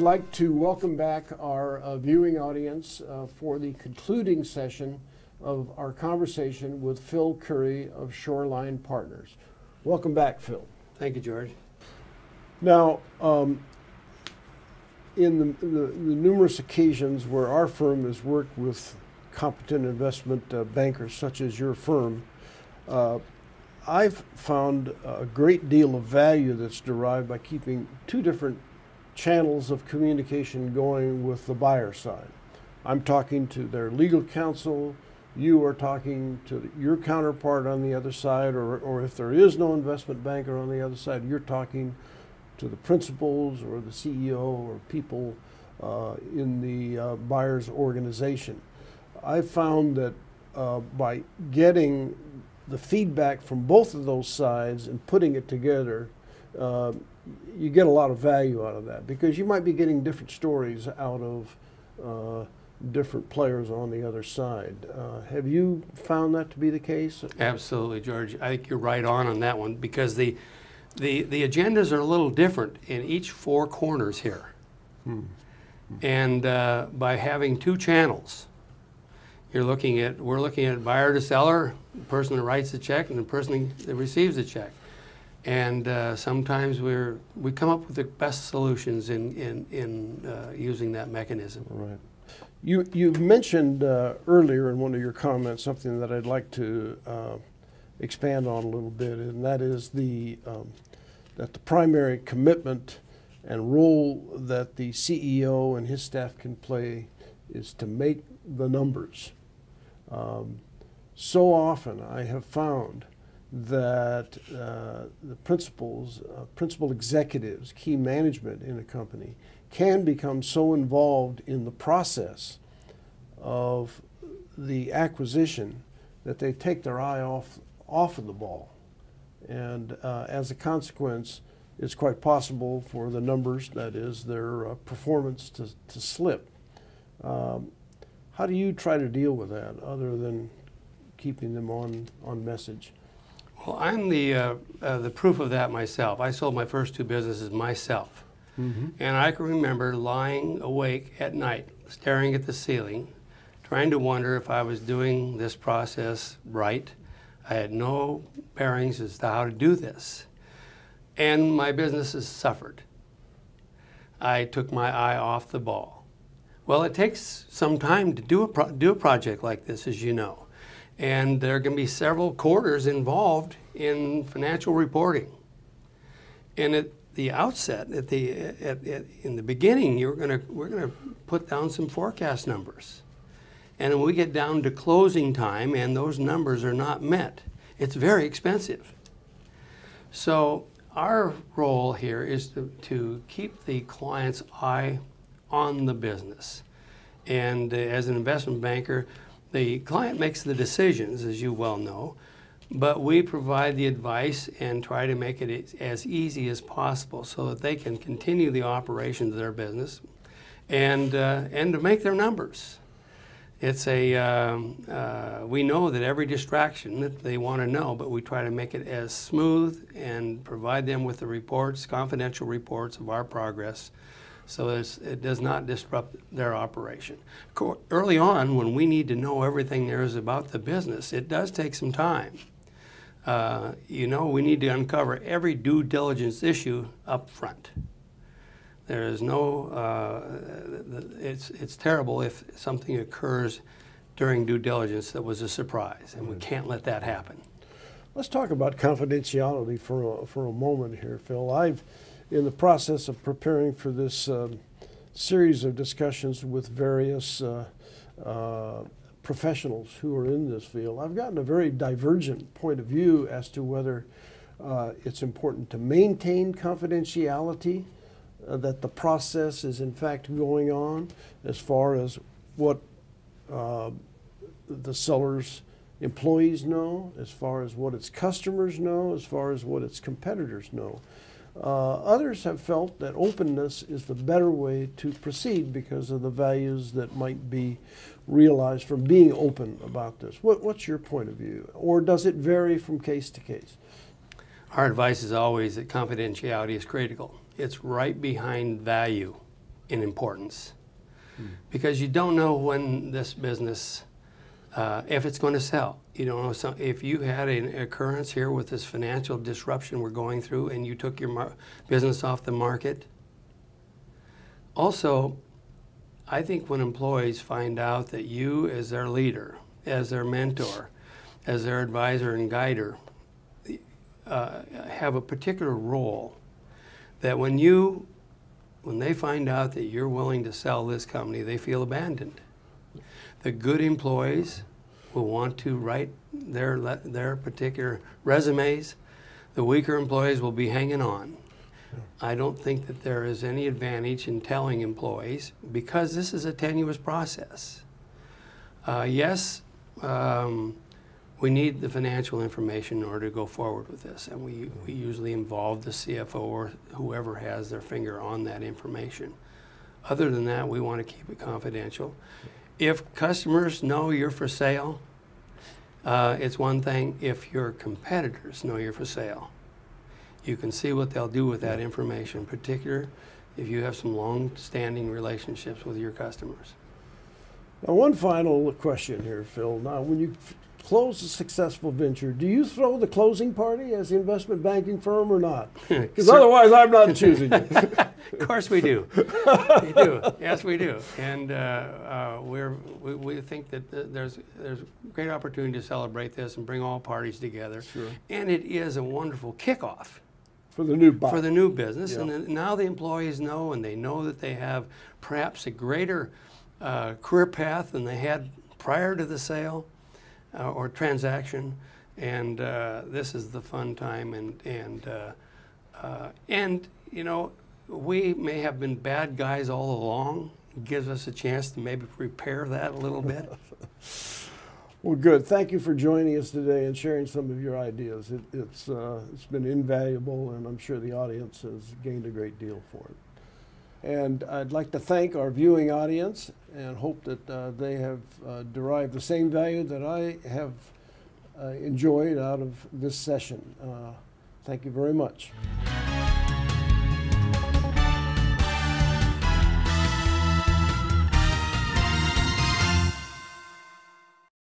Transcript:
like to welcome back our viewing audience for the concluding session of our conversation with Phil Currie of Shoreline Partners. Welcome back, Phil. Thank you, George. Now, in the numerous occasions where our firm has worked with competent investment bankers such as your firm, I've found a great deal of value that's derived by keeping two different channels of communication going with the buyer side. I'm talking to their legal counsel, you are talking to your counterpart on the other side, or if there is no investment banker on the other side, you're talking to the principals or the CEO or people in the buyer's organization. I've found that by getting the feedback from both of those sides and putting it together, you get a lot of value out of that, because you might be getting different stories out of different players on the other side. Have you found that to be the case? Absolutely, George. I think you're right on that one, because the agendas are a little different in each four corners here. And by having two channels, we're looking at buyer to seller, the person that writes the check and the person that receives the check. And sometimes we come up with the best solutions in using that mechanism. Right. You mentioned earlier in one of your comments something that I'd like to expand on a little bit, and that is that the primary commitment and role that the CEO and his staff can play is to make the numbers. So often I have found that the principal executives, key management in a company, can become so involved in the process of the acquisition that they take their eye off of the ball. And as a consequence, it's quite possible for the numbers, that is, their performance to slip. How do you try to deal with that, other than keeping them on message? Well, I'm the proof of that myself. I sold my first two businesses myself. And I can remember lying awake at night, staring at the ceiling, trying to wonder if I was doing this process right. I had no bearings as to how to do this. And my businesses suffered. I took my eye off the ball. Well, it takes some time to do a project like this, as you know. And there can be several quarters involved in financial reporting. And at the outset, in the beginning, we're gonna put down some forecast numbers. And when we get down to closing time and those numbers are not met, it's very expensive. So our role here is to keep the client's eye on the business. And as an investment banker, the client makes the decisions, as you well know, but we provide the advice and try to make it as easy as possible so that they can continue the operations of their business and to make their numbers. It's we know that every distraction that they want to know, but we try to make it as smooth and provide them with the reports, confidential reports of our progress, so it does not disrupt their operation. Early on, when we need to know everything there is about the business, it does take some time. You know, we need to uncover every due diligence issue up front. There is no, it's terrible if something occurs during due diligence that was a surprise, and we can't let that happen. Let's talk about confidentiality for a moment here, Phil. In the process of preparing for this series of discussions with various professionals who are in this field, I've gotten a very divergent point of view as to whether it's important to maintain confidentiality, that the process is in fact going on, as far as what the seller's employees know, as far as what its customers know, as far as what its competitors know. Others have felt that openness is the better way to proceed because of the values that might be realized from being open about this. What's your point of view? Or does it vary from case to case? Our advice is always that confidentiality is critical. It's right behind value in importance. Because you don't know when this business, if it's going to sell. You don't know. So if you had an occurrence here with this financial disruption we're going through and you took your business off the market. Also, I think when employees find out that you as their leader, as their mentor, as their advisor and guider, have a particular role, that when they find out that you're willing to sell this company, they feel abandoned. The good employees will want to write their particular resumes. The weaker employees will be hanging on. I don't think that there is any advantage in telling employees, because this is a tenuous process. Yes, we need the financial information in order to go forward with this, and we usually involve the CFO or whoever has their finger on that information. Other than that, we want to keep it confidential. If customers know you're for sale, it's one thing. If your competitors know you're for sale, you can see what they'll do with that information, in particular if you have some long-standing relationships with your customers. Now, one final question here, Phil. Now, when you close a successful venture, do you throw the closing party as the investment banking firm or not? Because otherwise, I'm not choosing you. Of course we do. We do. Yes, we do. And we think that there's great opportunity to celebrate this and bring all parties together. Sure. And it is a wonderful kickoff for the new business. Yeah. And now the employees know, and they know that they have perhaps a greater career path than they had prior to the sale or transaction, and this is the fun time, and you know, we may have been bad guys all along. It gives us a chance to maybe repair that a little bit. Well, good. Thank you for joining us today and sharing some of your ideas. It's been invaluable, and I'm sure the audience has gained a great deal for it. And I'd like to thank our viewing audience and hope that they have derived the same value that I have enjoyed out of this session. Thank you very much.